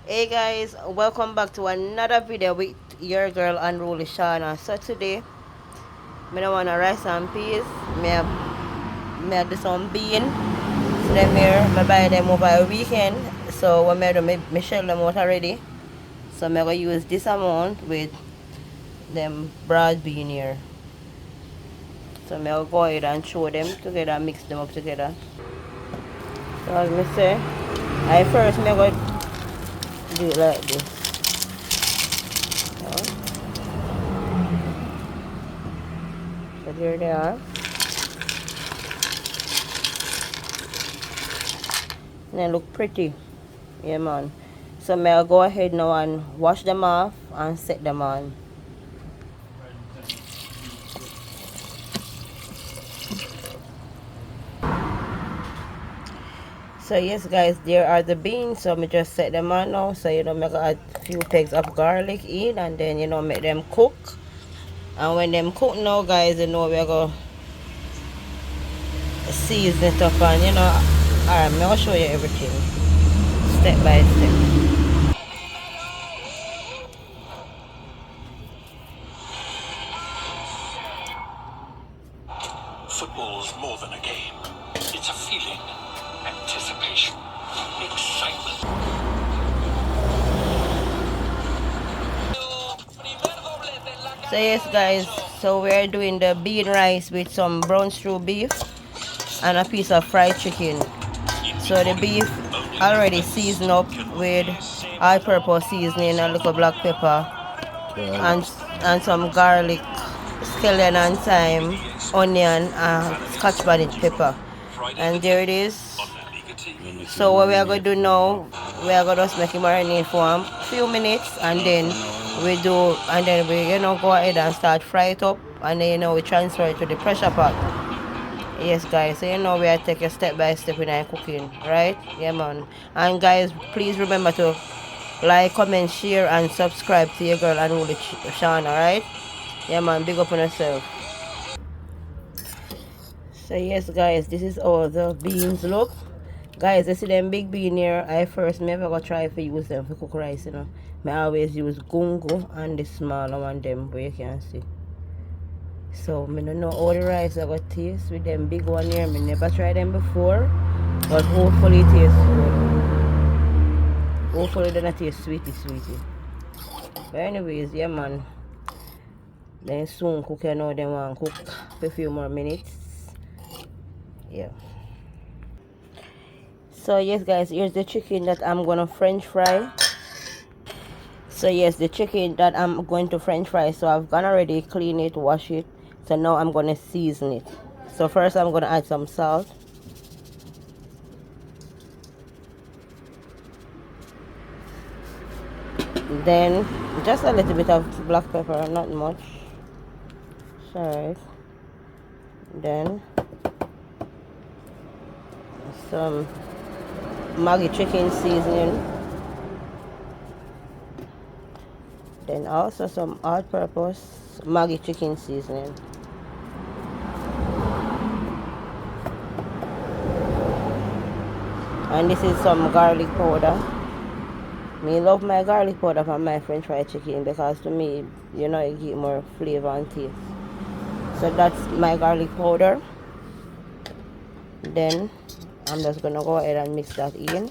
Hey guys, welcome back to another video with your girl Unruly Shana. So today, I don't want to rice and peas. Me do some bean. So them here, I buy them over a weekend. So when I do, me shell them out already. So I'm going to use this amount with them broad bean here. So I'm going to go ahead and show them together, mix them up together. So as I say, I first me go do it like this. So here they are. And they look pretty. Yeah man. So may I go ahead now and wash them off and set them on. So yes guys, there are the beans. So me just set them on now. So me gonna add a few pegs of garlic in and then make them cook. And when them cook now guys, we're gonna season it up and alright, I'm gonna show you everything step by step. Football's more than a game. It's a feeling, anticipation, excitement. So yes guys, so we're doing the bean rice with some brown stew beef and a piece of fried chicken. So the beef already seasoned up with all-purpose seasoning, a little black pepper, and some garlic, scallion and thyme, onion, and scotch bonnet pepper. And there it is. So what we are going to do now, we are going to just make it marinate for a few minutes, and then we go ahead and start fry it up, and then we transfer it to the pressure pot. Yes guys, so we are taking step by step in our cooking, right? Yeah man. And guys, please remember to like, comment, share and subscribe to your girl Unruly Shana, right? Yeah man, big up on yourself. So yes guys, this is how the beans look. Guys, you see them big bean here. I first never go try to use them for cook rice, I always use gungo and the smaller one them where you can see. So I don't know how the rice I got taste with them big one here. I never tried them before. But hopefully it tastes good. Hopefully they not taste sweetie. But anyways, yeah man. Then soon cook them want cook for a few more minutes. Yeah. So yes guys, here's the chicken that I'm gonna French fry. So yes, the chicken that I'm going to French fry. So I've gone already clean it, wash it. So now I'm gonna season it. So first I'm gonna add some salt. Then just a little bit of black pepper, not much. Sorry. Then some Maggi chicken seasoning. Then also some all-purpose Maggi chicken seasoning. And this is some garlic powder. Me love my garlic powder for my French fried chicken because to me, it gives more flavor and taste. So that's my garlic powder. Then I'm just gonna go ahead and mix that in.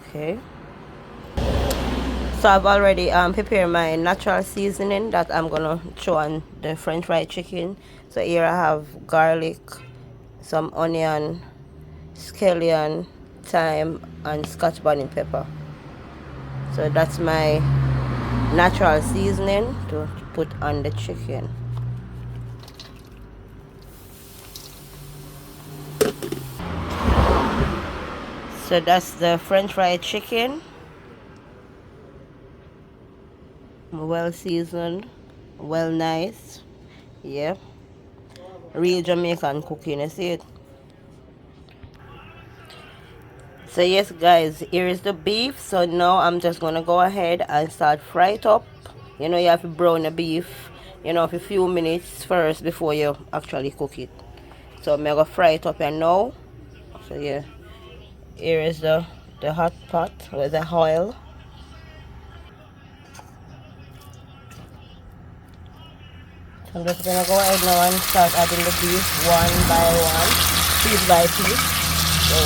Okay. So I've already prepared my natural seasoning that I'm gonna throw on the French fried chicken. So here I have garlic, some onion, scallion, thyme, and scotch bonnet pepper. So that's my natural seasoning to put on the chicken. So that's the French fried chicken. Well seasoned, well nice. Yeah. Real Jamaican cooking, you see it? So yes guys, here is the beef. So now I'm just gonna go ahead and start fry it up. You have to brown the beef. you know, for a few minutes first before you actually cook it. So I'm gonna fry it up here now. So yeah, here is the hot pot with the oil. So I'm just gonna go ahead now and start adding the beef one by one, piece by piece. So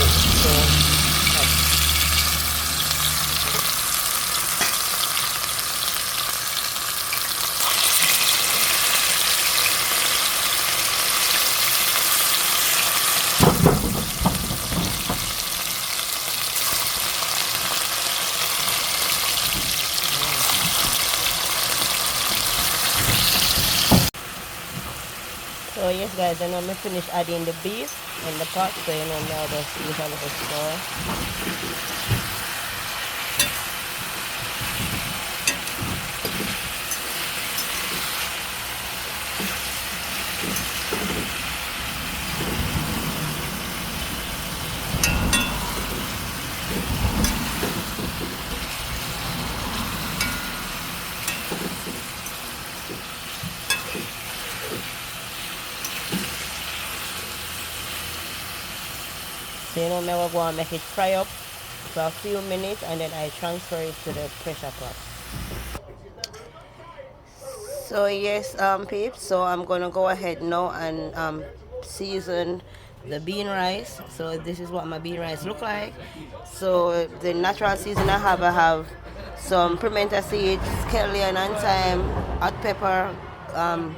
So yes guys, then I'm gonna finish adding the beef in the pot, so you know now just use a little stir. So you know me will go and make it fry up for a few minutes and then I transfer it to the pressure pot. So yes, peeps, so I'm gonna go ahead now and season the bean rice. So this is what my bean rice look like. So the natural season I have some pimento seeds, scallion and thyme, hot pepper, um,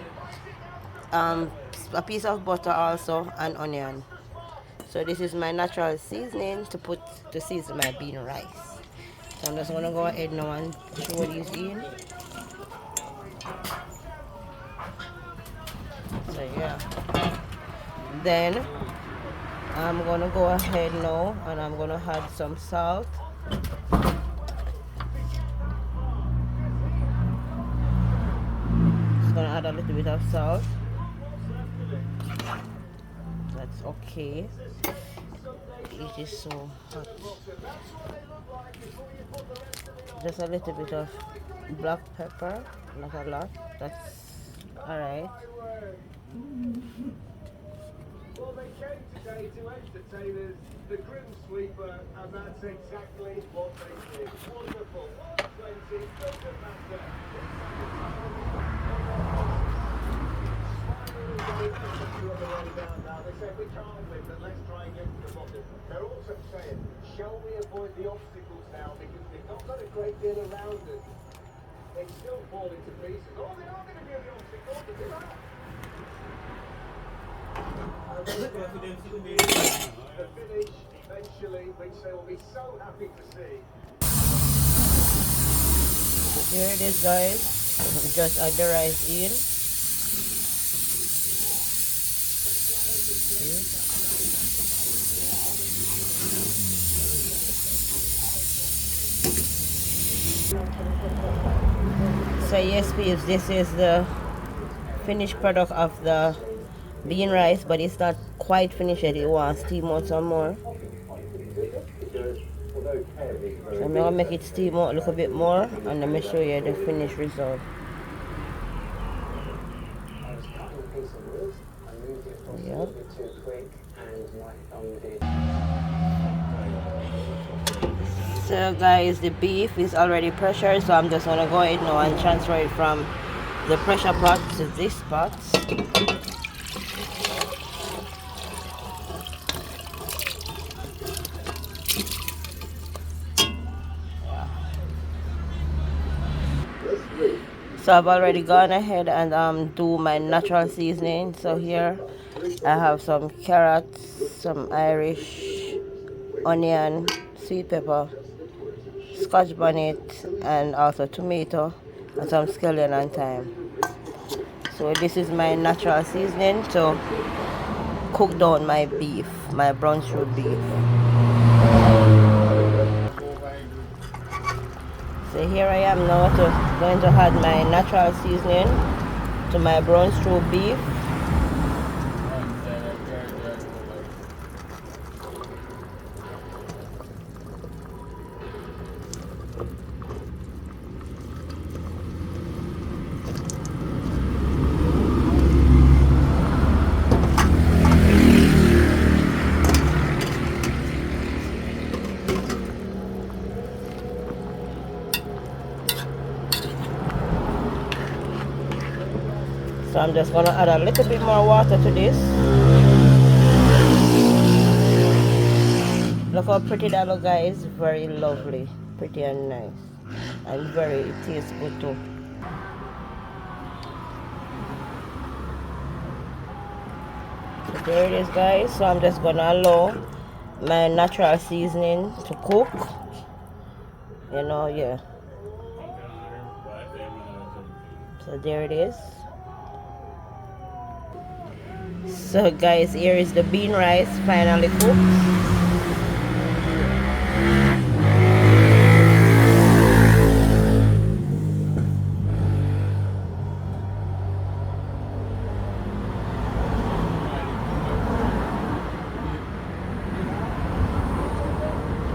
a piece of butter also, and onion. So this is my natural seasoning to season my bean rice. So I'm just gonna go ahead now and throw these in. So yeah. Then I'm gonna go ahead now and I'm gonna add some salt. Just gonna add a little bit of salt. That's okay. It is so hot. Just a little bit of black pepper, not a lot. That's alright. Well, they came today to entertain us, the Grim Sweeper, and that's exactly what they did. Wonderful. 120, doesn't matter. They said we can't win, but let's try and get to the bottom. They're also saying, shall we avoid the obstacles now because we've not got a great deal around us. They still fall into pieces. Oh, they are going to be the obstacles. Look at that. The finish eventually, which they will be so happy to see. Here it is, guys. Just add the rice in. So yes, please, this is the finished product of the bean rice, but it's not quite finished yet. It wants steam out some more. So I'm gonna make it steam out a little bit more and let me show you the finished result. Yeah. So guys, the beef is already pressured, so I'm just gonna go ahead now and transfer it from the pressure pot to this pot. So I've already gone ahead and do my natural seasoning. So here I have some carrots, some Irish onion, sweet pepper, scotch bonnet, and also tomato and some scallion and thyme. So this is my natural seasoning to cook down my beef, my brown stew beef. So here I am now going to add my natural seasoning to my brown stew beef. So I'm just gonna add a little bit more water to this. Look how pretty that look, guys. Very lovely, pretty and nice, and it tastes good too. So there it is, guys. So I'm just gonna allow my natural seasoning to cook. You know, yeah. So there it is. So guys, here is the bean rice finally cooked.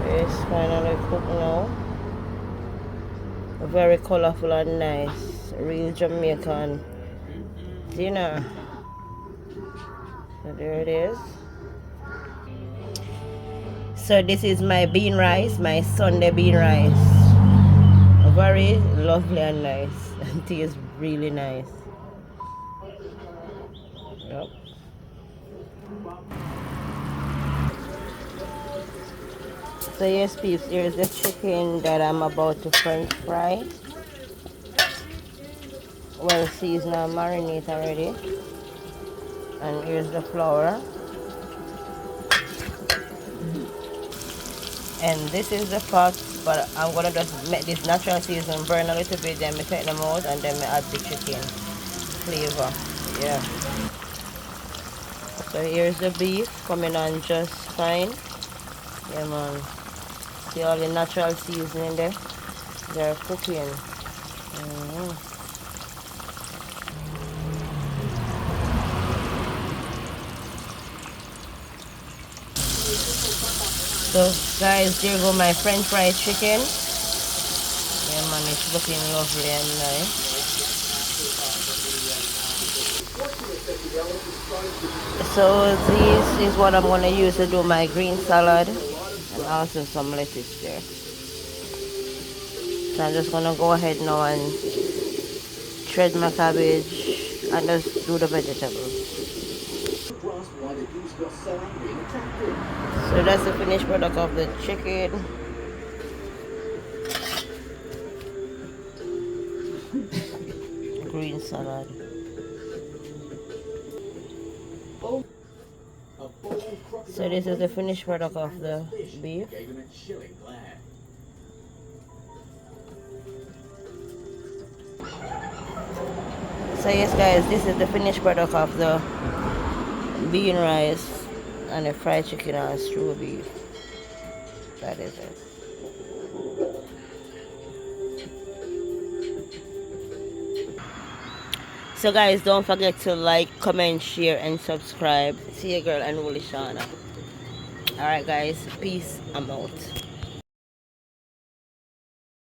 It's finally cooked now. Very colorful and nice. Real Jamaican dinner. So there it is. So this is my bean rice, my Sunday bean rice. Very lovely and nice. And tastes really nice. Yep. So yes, peeps, here's the chicken that I'm about to French fry. Well seasoned and marinate already. And here's the flour. And this is the pot, but I'm gonna just make this natural season burn a little bit, then we take them out and then we add the chicken flavor. Yeah. So here's the beef coming on just fine. Yeah, man. See all the natural seasoning there? They're cooking. So guys, there go my French fried chicken. Yeah man, it's looking lovely and nice. So this is what I'm gonna use to do my green salad, and also some lettuce there. So I'm just gonna go ahead now and shred my cabbage and just do the vegetables. So that's the finished product of the chicken. Green salad. So this is the finished product of the beef. So yes guys, this is the finished product of the bean rice and the fried chicken and stew beef. That is it. So guys, don't forget to like, comment, share and subscribe. See your girl and Woolly Shauna. Alright guys, peace, I'm out.